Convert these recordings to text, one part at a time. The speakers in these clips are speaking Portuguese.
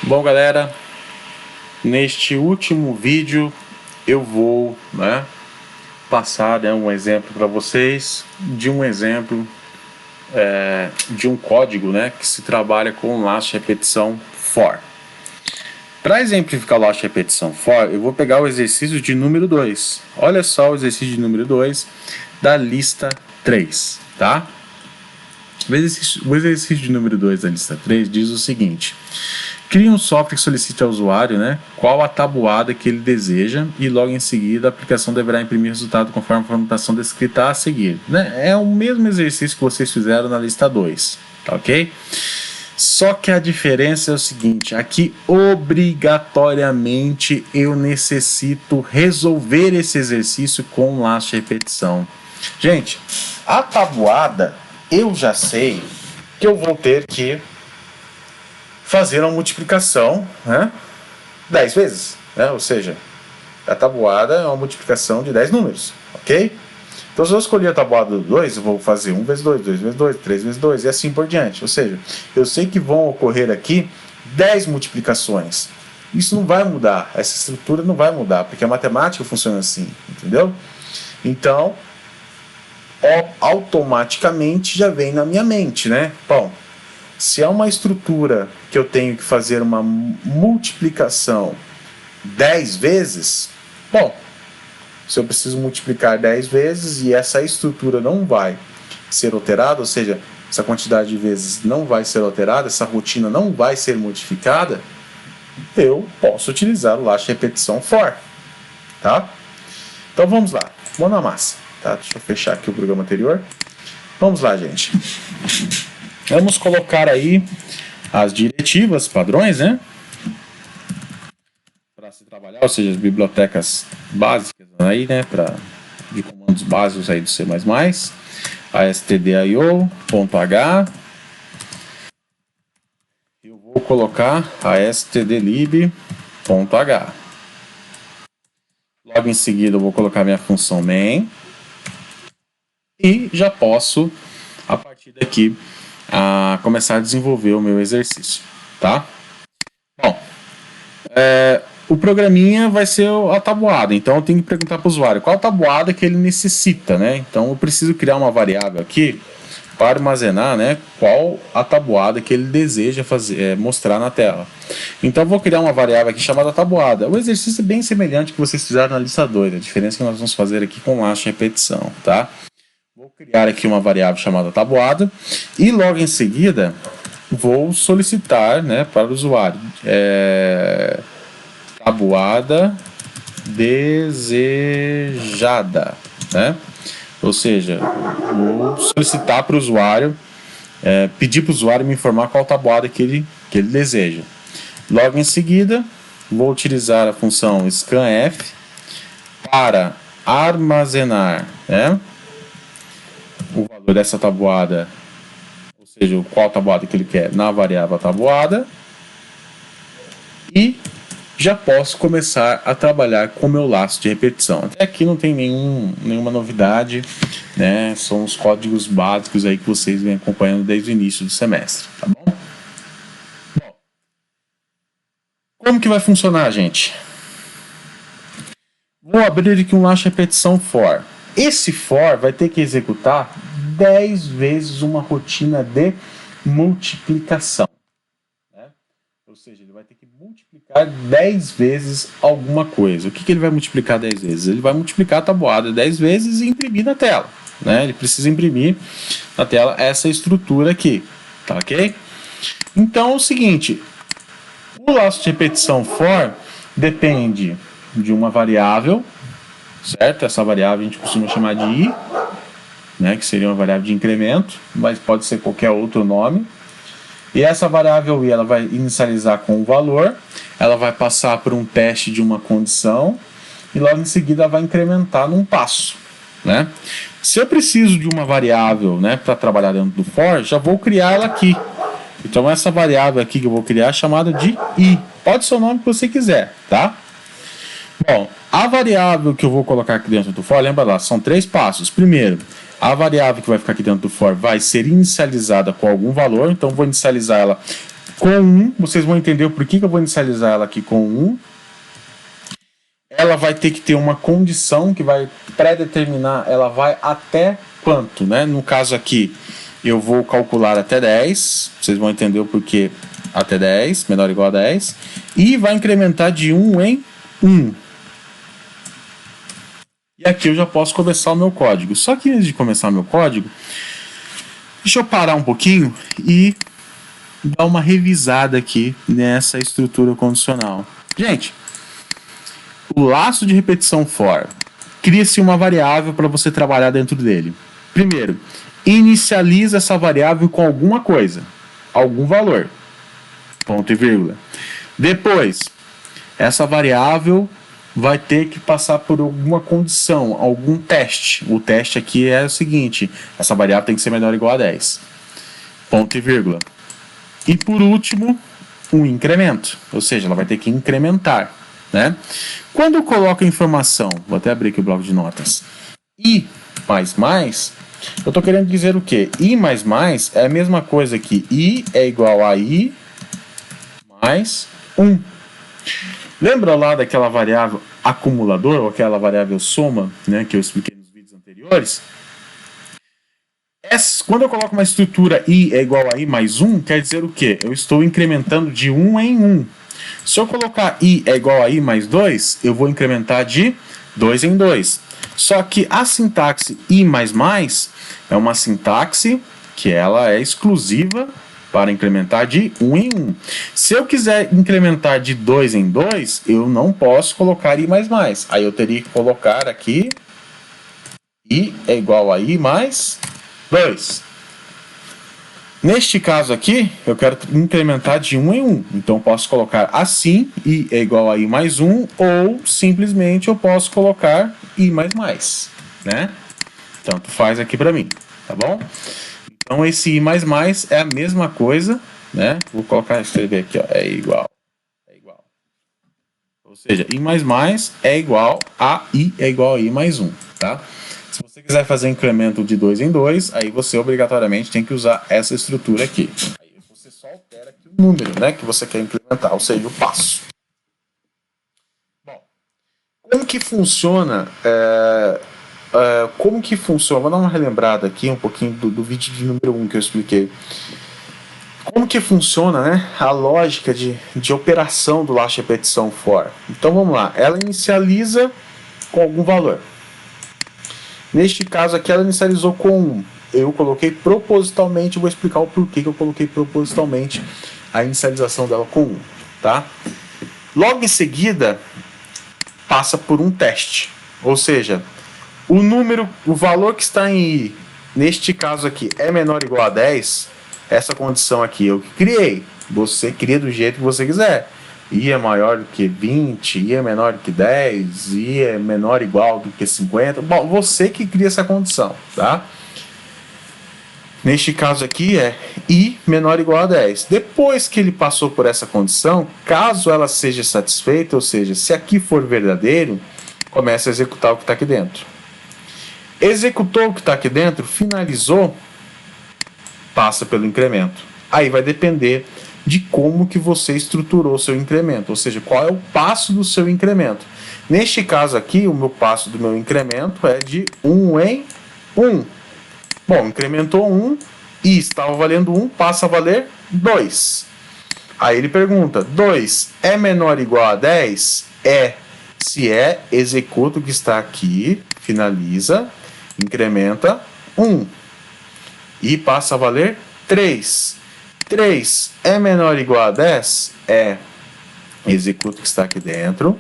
Bom, galera, neste último vídeo eu vou passar um exemplo para vocês de um exemplo de um código que se trabalha com last repetição for. Para exemplificar o last repetição for, eu vou pegar o exercício de número 2. Olha só o exercício de número 2 da lista 3, tá? O exercício de número 2 da lista 3 diz o seguinte: crie um software que solicite ao usuário qual a tabuada que ele deseja e logo em seguida a aplicação deverá imprimir o resultado conforme a formatação descrita a seguir. É o mesmo exercício que vocês fizeram na lista 2, tá ok? Só que a diferença é o seguinte: aqui obrigatoriamente eu necessito resolver esse exercício com last repetição. Gente, a tabuada eu já sei que eu vou ter que fazer uma multiplicação 10 vezes, ou seja, a tabuada é uma multiplicação de 10 números, ok? Então se eu escolher a tabuada do 2, eu vou fazer 1 vezes 2, 2 vezes 2, 3 vezes 2 e assim por diante, ou seja, eu sei que vão ocorrer aqui 10 multiplicações. Isso não vai mudar, essa estrutura não vai mudar, porque a matemática funciona assim, entendeu? Então, automaticamente já vem na minha mente, Bom, se é uma estrutura que eu tenho que fazer uma multiplicação 10 vezes, bom, se eu preciso multiplicar 10 vezes e essa estrutura não vai ser alterada, ou seja, essa quantidade de vezes não vai ser alterada, essa rotina não vai ser modificada, eu posso utilizar o last repetição for, tá? Então vamos lá, vamos na massa, tá? Deixa eu fechar aqui o programa anterior. Vamos lá, gente. Vamos colocar aí as diretivas padrões, para se trabalhar, ou seja, as bibliotecas básicas aí, de comandos básicos aí do C++, stdio.h. Eu vou colocar a stdlib.h. Logo em seguida eu vou colocar minha função main e já posso, a partir daqui, começar a desenvolver o meu exercício, tá? Bom, o programinha vai ser a tabuada, então eu tenho que perguntar para o usuário qual tabuada que ele necessita, Então eu preciso criar uma variável aqui para armazenar, qual a tabuada que ele deseja mostrar na tela. Então eu vou criar uma variável aqui chamada tabuada. O exercício é bem semelhante ao que vocês fizeram na lista 2, a diferença é que nós vamos fazer aqui com last repetição, tá? Vou criar aqui uma variável chamada tabuada e logo em seguida vou solicitar para o usuário tabuada desejada, Ou seja, vou solicitar para o usuário, pedir para o usuário me informar qual tabuada que ele deseja. Logo em seguida, vou utilizar a função scanf para armazenar, o valor dessa tabuada, ou seja, qual tabuada que ele quer na variável tabuada, e já posso começar a trabalhar com o meu laço de repetição. Até aqui não tem nenhuma novidade, São os códigos básicos aí que vocês vêm acompanhando desde o início do semestre, tá bom? Bom, como que vai funcionar, gente? Vou abrir aqui um laço de repetição for. Esse for vai ter que executar 10 vezes uma rotina de multiplicação. Ou seja, ele vai ter que multiplicar 10 vezes alguma coisa. O que ele vai multiplicar 10 vezes? Ele vai multiplicar a tabuada 10 vezes e imprimir na tela. Ele precisa imprimir na tela essa estrutura aqui. Tá ok? Então é o seguinte: o laço de repetição for depende de uma variável, certo? Essa variável a gente costuma chamar de i, que seria uma variável de incremento, mas pode ser qualquer outro nome. E essa variável i ela vai inicializar com o valor, ela vai passar por um teste de uma condição e logo em seguida ela vai incrementar num passo, Se eu preciso de uma variável, para trabalhar dentro do for, já vou criar ela aqui. Então essa variável aqui que eu vou criar é chamada de i. Pode ser o nome que você quiser, tá? Bom, a variável que eu vou colocar aqui dentro do for, lembra lá, são 3 passos. Primeiro, a variável que vai ficar aqui dentro do for vai ser inicializada com algum valor, então vou inicializar ela Com 1, vocês vão entender o porquê que eu vou inicializar ela aqui com 1. Ela vai ter que ter uma condição que vai pré-determinar, ela vai até quanto, né? No caso aqui, eu vou calcular até 10, vocês vão entender o porquê até 10, menor ou igual a 10, e vai incrementar de 1 em 1. E aqui eu já posso começar o meu código. Só que antes de começar o meu código, deixa eu parar um pouquinho e dar uma revisada aqui nessa estrutura condicional. Gente, o laço de repetição for, cria-se uma variável para você trabalhar dentro dele. Primeiro, inicializa essa variável com alguma coisa, algum valor, ponto e vírgula. Depois, essa variável vai ter que passar por alguma condição, algum teste. O teste aqui é o seguinte, essa variável tem que ser menor ou igual a 10, ponto e vírgula. E por último, um incremento, ou seja, ela vai ter que incrementar, né? Quando eu coloco a informação, vou até abrir aqui o bloco de notas, i mais, eu estou querendo dizer o quê? I mais é a mesma coisa que i é igual a i mais 1. Lembra lá daquela variável acumulador, ou aquela variável soma, né, que eu expliquei nos vídeos anteriores? Quando eu coloco uma estrutura i é igual a i mais 1, quer dizer o quê? Eu estou incrementando de 1 em 1. Se eu colocar i é igual a i mais 2, eu vou incrementar de 2 em 2. Só que a sintaxe i++ é uma sintaxe que ela é exclusiva para incrementar de 1 em 1. Se eu quiser incrementar de 2 em 2, eu não posso colocar i++. Aí eu teria que colocar aqui i é igual a i mais 2. Neste caso aqui, eu quero incrementar de 1 em 1. Então, eu posso colocar assim, i é igual a i mais 1, ou simplesmente eu posso colocar i++, né? Tanto faz aqui para mim, tá bom? Então, esse i++ é a mesma coisa, né? Vou colocar, escrever aqui, ó, é igual. Ou seja, i++ é igual a i mais 1, tá? Se você quiser fazer incremento de 2 em 2, aí você obrigatoriamente tem que usar essa estrutura aqui. Aí você só altera aqui o número, né, que você quer implementar, ou seja, o passo. Bom, como que funciona? Vou dar uma relembrada aqui um pouquinho do vídeo de número 1 que eu expliquei. Como que funciona, né, a lógica de operação do laço de repetição for? Então vamos lá, ela inicializa com algum valor. Neste caso aqui ela inicializou com 1. Eu coloquei propositalmente, vou explicar o porquê que eu coloquei propositalmente a inicialização dela com 1, tá? Logo em seguida, passa por um teste. Ou seja, o valor que está em i, neste caso aqui, é menor ou igual a 10, essa condição aqui eu que criei. Você cria do jeito que você quiser. I é maior do que 20, I é menor do que 10, I é menor ou igual do que 50. Bom, você que cria essa condição, tá? Neste caso aqui é I menor ou igual a 10. Depois que ele passou por essa condição, caso ela seja satisfeita, ou seja, se aqui for verdadeiro, começa a executar o que está aqui dentro. Executou o que está aqui dentro, finalizou, passa pelo incremento. Aí vai depender de como que você estruturou o seu incremento, ou seja, qual é o passo do seu incremento. Neste caso aqui, o meu passo do meu incremento é de 1 em 1. Bom, incrementou 1 e estava valendo 1, passa a valer 2. Aí ele pergunta, 2 é menor ou igual a 10? É. Se é, executa o que está aqui, finaliza, incrementa 1 e passa a valer 3. 3 é menor ou igual a 10? É. Executa o que está aqui dentro,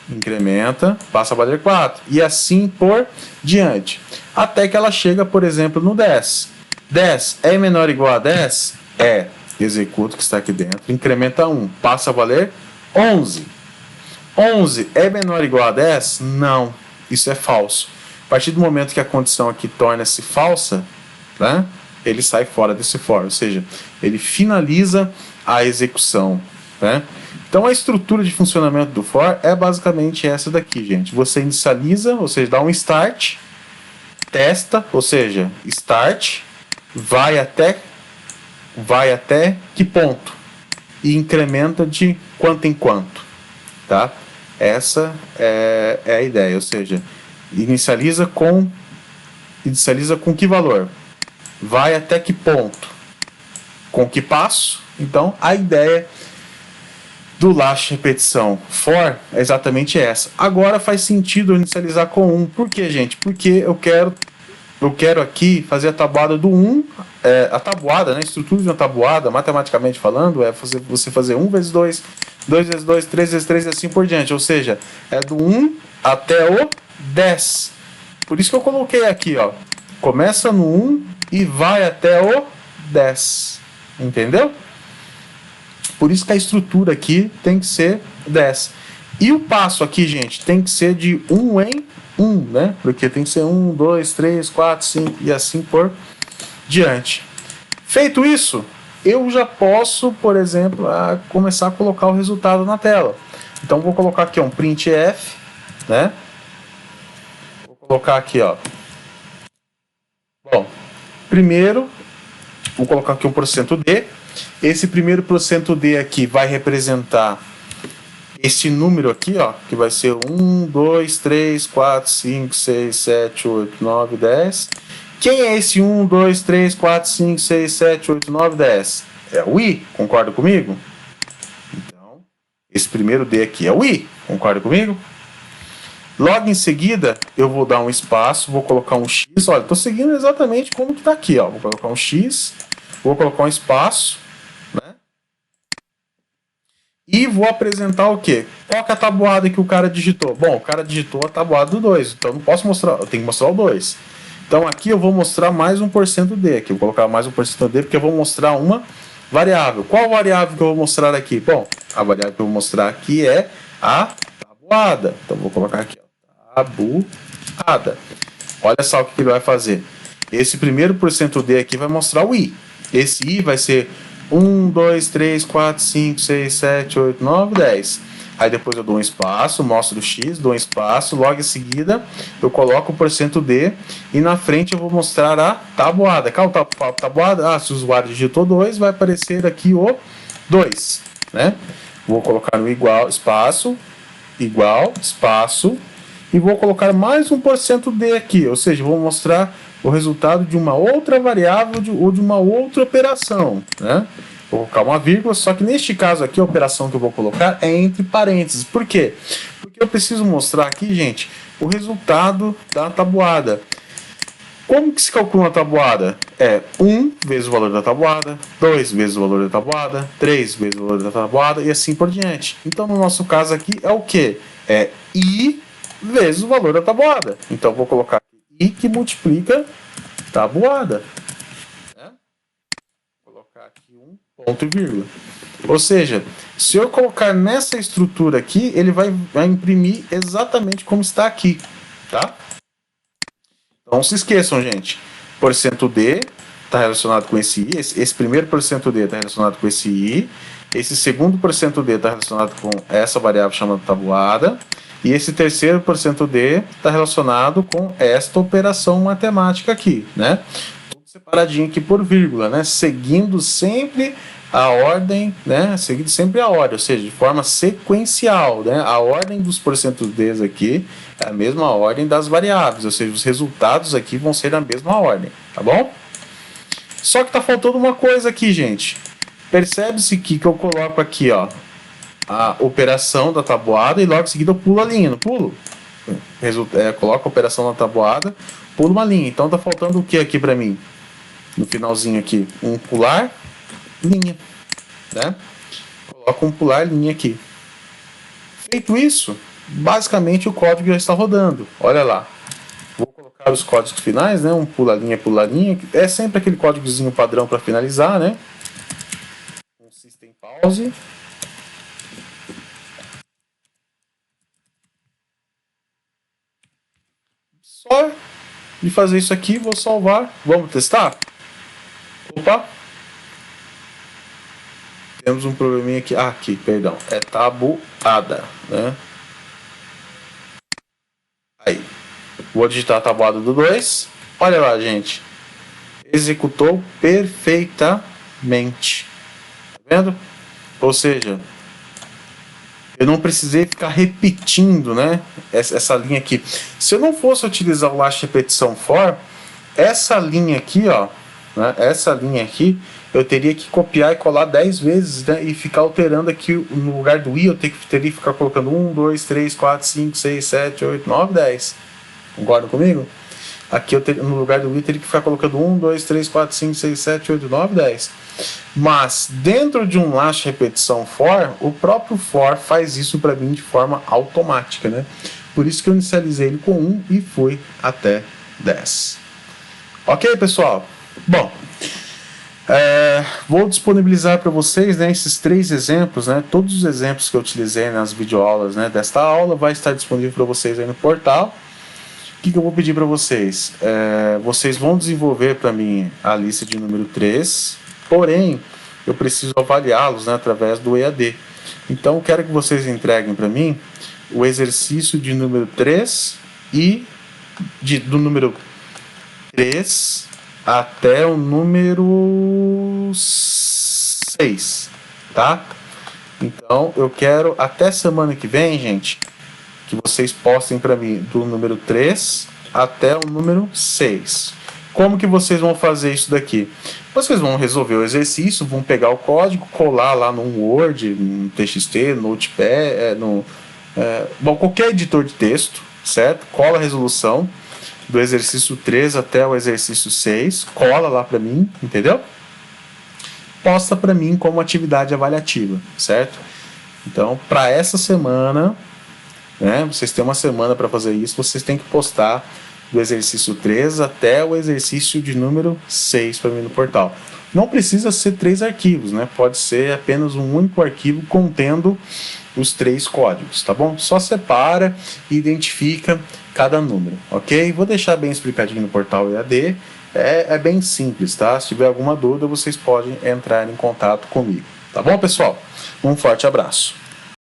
incrementa, passa a valer 4. E assim por diante. Até que ela chega, por exemplo, no 10. 10 é menor ou igual a 10? É. Executa o que está aqui dentro, incrementa 1, passa a valer 11. 11 é menor ou igual a 10? Não. Isso é falso. A partir do momento que a condição aqui torna-se falsa, né, ele sai fora desse for, ou seja, ele finaliza a execução, né? Então a estrutura de funcionamento do for é basicamente essa daqui, gente. Você inicializa, ou seja, dá um start, testa, ou seja, start, vai até vai até que ponto e incrementa de quanto em quanto, tá? Essa é a ideia, ou seja, inicializa com que valor? Vai até que ponto? Com que passo? Então, a ideia do last repetição for é exatamente essa. Agora faz sentido eu inicializar com 1. Por quê, gente? Porque eu quero aqui fazer a tabuada do 1, a tabuada, né? A estrutura de uma tabuada, matematicamente falando, é você fazer 1 vezes 2, 2 vezes 2, 3 vezes 3 e assim por diante. Ou seja, é do 1 até o 10. Por isso que eu coloquei aqui, ó. Começa no 1 e vai até o 10. Entendeu? Por isso que a estrutura aqui tem que ser 10. E o passo aqui, gente, tem que ser de 1 em 1, né? Porque tem que ser 1, 2, 3, 4, 5 e assim por diante. Feito isso, eu já posso, por exemplo, começar a colocar o resultado na tela. Então vou colocar aqui um printf, né? Vou colocar aqui, ó. Bom, primeiro vou colocar aqui um %d. Esse primeiro %d aqui vai representar esse número aqui, ó, que vai ser 1, 2, 3, 4, 5, 6, 7, 8, 9, 10. Quem é esse 1, 2, 3, 4, 5, 6, 7, 8, 9, 10? É o i, concorda comigo? Então, esse primeiro D aqui é o i, concorda comigo? Logo em seguida, eu vou dar um espaço, vou colocar um X. Olha, estou seguindo exatamente como que está aqui, ó. Vou colocar um X, vou colocar um espaço, né? E vou apresentar o quê? Qual que é a tabuada que o cara digitou? Bom, o cara digitou a tabuada do 2, então não posso mostrar, eu tenho que mostrar o 2. Então aqui eu vou mostrar mais um %d, aqui eu vou colocar mais um %d porque eu vou mostrar uma variável. Qual variável que eu vou mostrar aqui? Bom, a variável que eu vou mostrar aqui é a tabuada. Então vou colocar aqui, ó, tabuada. Olha só o que ele vai fazer. Esse primeiro %d aqui vai mostrar o i. Esse i vai ser 1, 2, 3, 4, 5, 6, 7, 8, 9, 10. Aí depois eu dou um espaço, mostro o X, dou um espaço, logo em seguida eu coloco o %D e na frente eu vou mostrar a tabuada. Qual a tabuada? Se o usuário digitou 2, vai aparecer aqui o 2, né? Vou colocar no igual, espaço, igual, espaço, e vou colocar mais um %D aqui, ou seja, vou mostrar o resultado de uma outra variável ou de uma outra operação, né? Vou colocar uma vírgula, só que neste caso aqui a operação que eu vou colocar é entre parênteses. Por quê? Porque eu preciso mostrar aqui, gente, o resultado da tabuada. Como que se calcula uma tabuada? É 1 vezes o valor da tabuada, 2 vezes o valor da tabuada, 3 vezes o valor da tabuada e assim por diante. Então no nosso caso aqui é o quê? É i vezes o valor da tabuada. Então vou colocar aqui i que multiplica tabuada. Colocar aqui um ponto e vírgula. Ou seja, se eu colocar nessa estrutura aqui, ele vai imprimir exatamente como está aqui, tá? Então não se esqueçam, gente. %D está relacionado com esse i, esse primeiro %D está relacionado com esse i, esse segundo %D está relacionado com essa variável chamada tabuada, e esse terceiro %D está relacionado com esta operação matemática aqui, né? Separadinho aqui por vírgula, né? Seguindo sempre a ordem, né? Seguindo sempre a ordem, ou seja, de forma sequencial, né? A ordem dos %Ds aqui é a mesma ordem das variáveis, ou seja, os resultados aqui vão ser na mesma ordem, tá bom? Só que tá faltando uma coisa aqui, gente. Percebe-se que eu coloco aqui, ó, a operação da tabuada e logo em seguida eu pulo a linha, não pulo? Coloco a operação na tabuada, pulo uma linha. Então tá faltando o que aqui para mim? No finalzinho aqui, um pular linha, né? Coloco um pular linha aqui. Feito isso, basicamente o código já está rodando. Olha lá. Vou colocar os códigos finais, né? Um pular linha. É sempre aquele códigozinho padrão para finalizar, né? Um system pause. Só de fazer isso aqui, vou salvar. Vamos testar? Opa! Temos um probleminha aqui. Aqui, perdão. É tabuada, né? Aí. Vou digitar a tabuada do 2. Olha lá, gente. Executou perfeitamente. automaticamente. Tá vendo? Ou seja, eu não precisei ficar repetindo, né, essa linha aqui. Se eu não fosse utilizar o laço de repetição for, essa linha aqui, ó, né, essa linha aqui, eu teria que copiar e colar 10 vezes, né, e ficar alterando aqui no lugar do i, eu teria que ficar colocando 1, 2, 3, 4, 5, 6, 7, 8, 9, 10. Concordam comigo? Aqui no lugar do i eu teria que ficar colocando 1, 2, 3, 4, 5, 6, 7, 8, 9, 10. Mas dentro de um laço de repetição for, o próprio for faz isso para mim de forma automática, né? Por isso que eu inicializei ele com 1 e fui até 10. Ok, pessoal? Bom, vou disponibilizar para vocês, né, esses 3 exemplos, né? Todos os exemplos que eu utilizei nas videoaulas, né, desta aula vai estar disponível para vocês aí no portal. O que eu vou pedir para vocês? Vocês vão desenvolver para mim a lista de número 3, porém, eu preciso avaliá-los, né, através do EAD. Então, eu quero que vocês entreguem para mim o exercício de número 3 e do número 3 até o número 6, tá? Então, eu quero até semana que vem, gente, que vocês postem para mim do número 3 até o número 6. Como que vocês vão fazer isso daqui? Vocês vão resolver o exercício, vão pegar o código, colar lá no Word, no TXT, no Notepad, bom, qualquer editor de texto, certo? Cola a resolução do exercício 3 até o exercício 6, cola lá para mim, entendeu? Posta para mim como atividade avaliativa, certo? Então, para essa semana, né, vocês têm uma semana para fazer isso, vocês têm que postar do exercício 3 até o exercício de número 6 para mim no portal. Não precisa ser 3 arquivos, né? Pode ser apenas um único arquivo contendo os 3 códigos, tá bom? Só separa e identifica cada número, ok? Vou deixar bem explicadinho no portal EAD, é bem simples, tá? Se tiver alguma dúvida, vocês podem entrar em contato comigo, tá bom, pessoal? Um forte abraço.